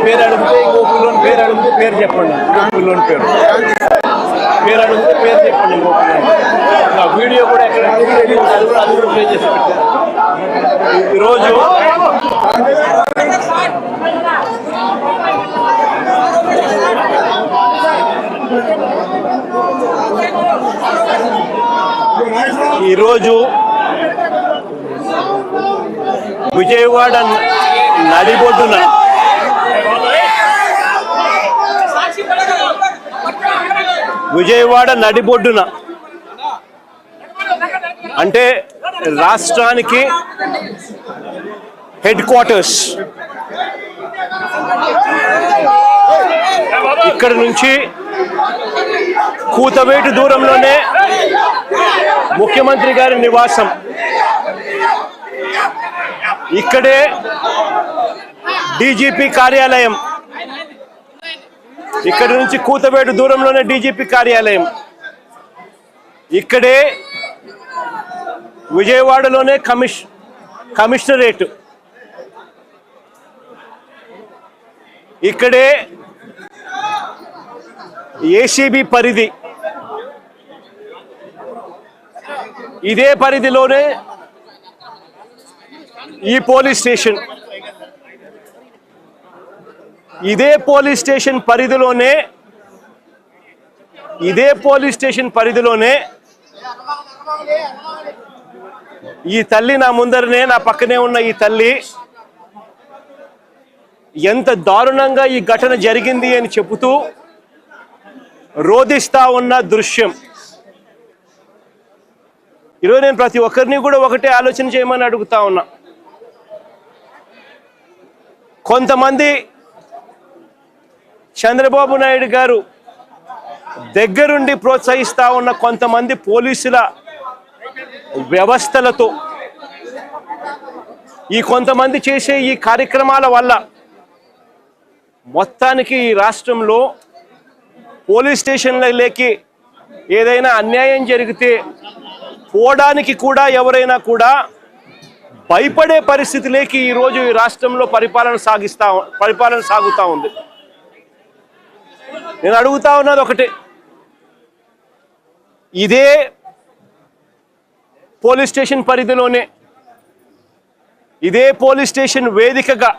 పేరు అడిగితే ఇంకో పిల్లోని పేరు అడిగితే పేరు చెప్పండి. ఇంకో పిల్లోని పేరు అడిగితే పేరు చెప్పండి. ఇంకో పిల్లోని వీడియో కూడా ఎక్కడ అది కూడా ప్లే చేసి పెట్టారు. ఈరోజు విజయవాడ నడిబొడ్డున అంటే రాష్ట్రానికి హెడ్ క్వార్టర్స్, ఇక్కడ నుంచి కూతవేటు దూరంలోనే ముఖ్యమంత్రి గారి నివాసం, ఇక్కడే డీజీపీ కార్యాలయం, ఇక్కడి నుంచి కూతవేటు దూరంలోనే డీజీపీ కార్యాలయం, ఇక్కడే విజయవాడలోనే కమిషనరేట్, ఇక్కడే ఏసీబీ పరిధి, ఇదే పరిధిలోనే ఈ పోలీస్ స్టేషన్, ఇదే పోలీస్ స్టేషన్ పరిధిలోనే ఈ తల్లి, నా ముందరనే నా పక్కనే ఉన్న ఈ తల్లి ఎంత దారుణంగా ఈ ఘటన జరిగింది అని చెబుతూ రోధిస్తా ఉన్న దృశ్యం. ఈరోజు నేను ప్రతి ఒక్కరిని కూడా ఒకటే ఆలోచన చేయమని అడుగుతా ఉన్నా. కొంతమంది చంద్రబాబు నాయుడు గారు దగ్గరుండి ప్రోత్సహిస్తా ఉన్న కొంతమంది పోలీసుల వ్యవస్థలతో, ఈ కొంతమంది చేసే ఈ కార్యక్రమాల వల్ల మొత్తానికి ఈ రాష్ట్రంలో పోలీస్ స్టేషన్లకి ఏదైనా అన్యాయం జరిగితే పోవడానికి కూడా ఎవరైనా కూడా భయపడే పరిస్థితిలోకి ఈరోజు ఈ రాష్ట్రంలో పరిపాలన సాగుతూ ఉంది. నేను అడుగుతా ఉన్నది ఒకటే, ఇదే పోలీస్ స్టేషన్ పరిధిలోనే, ఇదే పోలీస్ స్టేషన్ వేదికగా,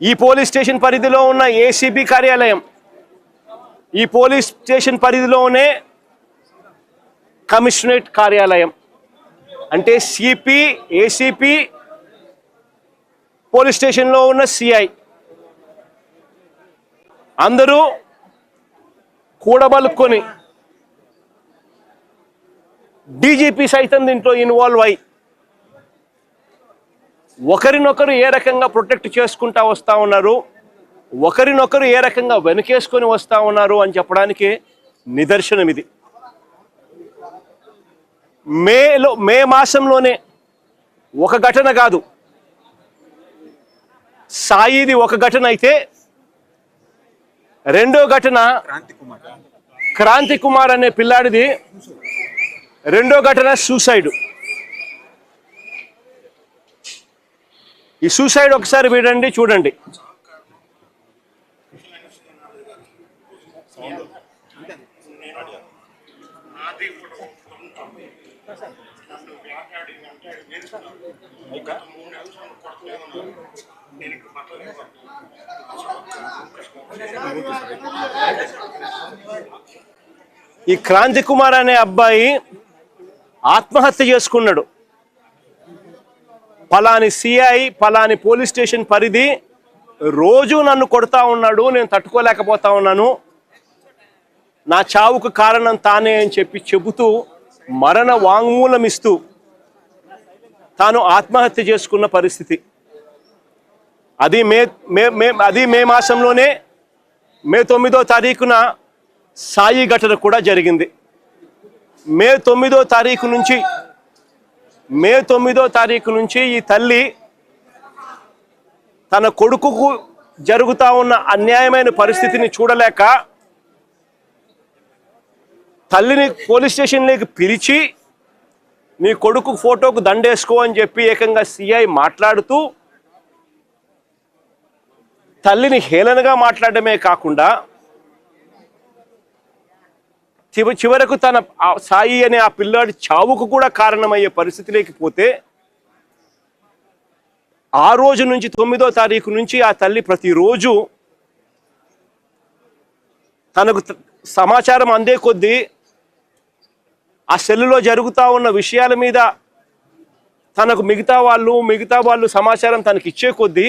ఈ పోలీస్ స్టేషన్ పరిధిలో ఉన్న ఏసీబీ కార్యాలయం, ఈ పోలీస్ స్టేషన్ పరిధిలోనే కమిషనరేట్ కార్యాలయం, అంటే సిపి, ఏసీపీ, పోలీస్ స్టేషన్లో ఉన్న సిఐ అందరూ కూడబలుక్కొని డీజీపీ సైతం దీంట్లో ఇన్వాల్వ్ అయ్యి ఒకరినొకరు ఏ రకంగా ప్రొటెక్ట్ చేసుకుంటా వస్తూ ఉన్నారు, ఒకరినొకరు ఏ రకంగా వెనుకేసుకొని వస్తూ ఉన్నారు అని చెప్పడానికి నిదర్శనం ఇది. మే మాసంలోనే ఒక ఘటన కాదు, సాయిది ఒక ఘటన అయితే, రెండో ఘటన క్రాంతి కుమార్ అనే పిల్లాడిది, రెండో ఘటన సూసైడ్. ఈ సూసైడ్ ఒకసారి వినండి, చూడండి. ఈ క్రాంతి కుమార్ అనే అబ్బాయి ఆత్మహత్య చేసుకున్నాడు. పలాని సిఐ పలాని పోలీస్ స్టేషన్ పరిధి రోజు నన్ను కొడతా ఉన్నాడు, నేను తట్టుకోలేకపోతా ఉన్నాను, నా చావుకు కారణం తానే అని చెబుతూ మరణ వాంగ్మూలం ఇస్తూ తాను ఆత్మహత్య చేసుకున్న పరిస్థితి. అది మే మాసంలోనే మే 9వ తారీఖున సాయి ఘటన కూడా జరిగింది. మే 9వ తారీఖు నుంచి ఈ తల్లి తన కొడుకుకు జరుగుతా ఉన్న అన్యాయమైన పరిస్థితిని చూడలేక తల్లిని పోలీస్ స్టేషన్లోకి పిలిచి నీ కొడుకు ఫోటోకు దండేసుకో అని చెప్పి ఏకంగా సిఐ మాట్లాడుతూ తల్లిని హేళనగా మాట్లాడమే కాకుండా చివరకు తన సాయి అనే ఆ పిల్లాడి చావుకు కూడా కారణమయ్యే పరిస్థితిలోకి పోతే ఆ రోజు నుంచి 9వ తారీఖు నుంచి ఆ తల్లి ప్రతిరోజు తనకు సమాచారం అందే కొద్దీ ఆ సెల్లులో జరుగుతూ ఉన్న విషయాల మీద తనకు మిగతా వాళ్ళు సమాచారం తనకి ఇచ్చే కొద్దీ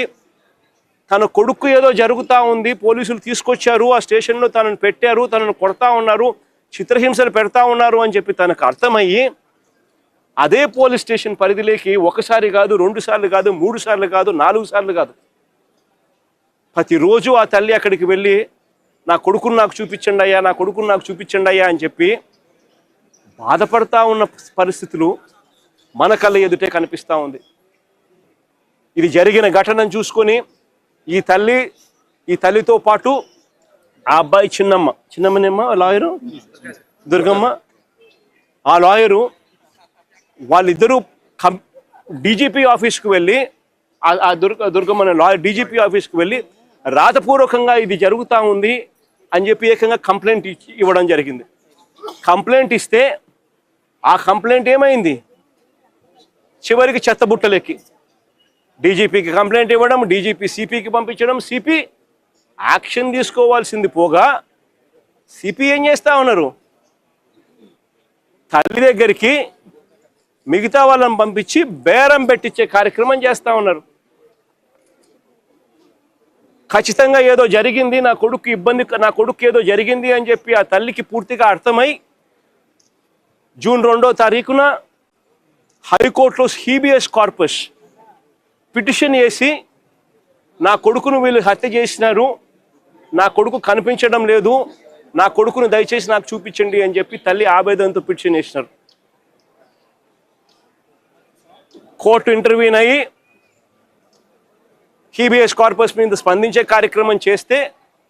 తన కొడుకు ఏదో జరుగుతూ ఉంది, పోలీసులు తీసుకొచ్చారు, ఆ స్టేషన్లో తనను పెట్టారు, తనను కొడతా ఉన్నారు, చిత్రహింసలు పెడతా ఉన్నారు అని చెప్పి తనకు అర్థమయ్యి అదే పోలీస్ స్టేషన్ పరిధిలోకి ఒకసారి కాదు, 2 సార్లు కాదు, 3 సార్లు కాదు, 4 సార్లు కాదు, ప్రతిరోజు ఆ తల్లి అక్కడికి వెళ్ళి నా కొడుకును నాకు చూపించండి అయ్యా, నా కొడుకును నాకు చూపించండి అయ్యా అని చెప్పి బాధపడతా ఉన్న పరిస్థితులు మన కళ్ళ ఎదుటే కనిపిస్తూ ఉంది. ఇది జరిగిన ఘటనను చూసుకొని ఈ తల్లితో పాటు ఆ అబ్బాయి చిన్నమ్మనేమ్మ లాయరు దుర్గమ్మ, ఆ లాయరు వాళ్ళిద్దరూ డీజీపీ ఆఫీస్కి వెళ్ళి ఆ దుర్గమ్మ లాయర్ డీజీపీ ఆఫీస్కి వెళ్ళి రాతపూర్వకంగా ఇది జరుగుతూ ఉంది అని చెప్పి ఏకంగా కంప్లైంట్ ఇవ్వడం జరిగింది. కంప్లైంట్ ఇస్తే ఆ కంప్లైంట్ ఏమైంది, చివరికి చెత్తబుట్టలెక్కి డీజీపీకి కంప్లైంట్ ఇవ్వడం, డీజీపీ సిపికి పంపించడం, సిపి యాక్షన్ తీసుకోవాల్సింది పోగా సిపి ఏం చేస్తూ ఉన్నారు, తల్లి దగ్గరికి మిగతా వాళ్ళని పంపించి బేరం పెట్టించే కార్యక్రమం చేస్తూ ఉన్నారు. ఖచ్చితంగా ఏదో జరిగింది, నా కొడుకు ఏదో జరిగింది అని చెప్పి ఆ తల్లికి పూర్తిగా అర్థమై జూన్ 2వ తారీఖున హైకోర్టులో హీబియస్ కార్పస్ పిటిషన్ వేసి నా కొడుకును వీళ్ళు హత్య చేసినారు, నా కొడుకు కనిపించడం లేదు, నా కొడుకును దయచేసి నాకు చూపించండి అని చెప్పి తల్లి ఆవేదనతో పిటిషన్ వేసినారు. కోర్టు ఇంటర్వ్యూన్ అయ్యి హీబియస్ కార్పస్ మీద స్పందించే కార్యక్రమం చేస్తే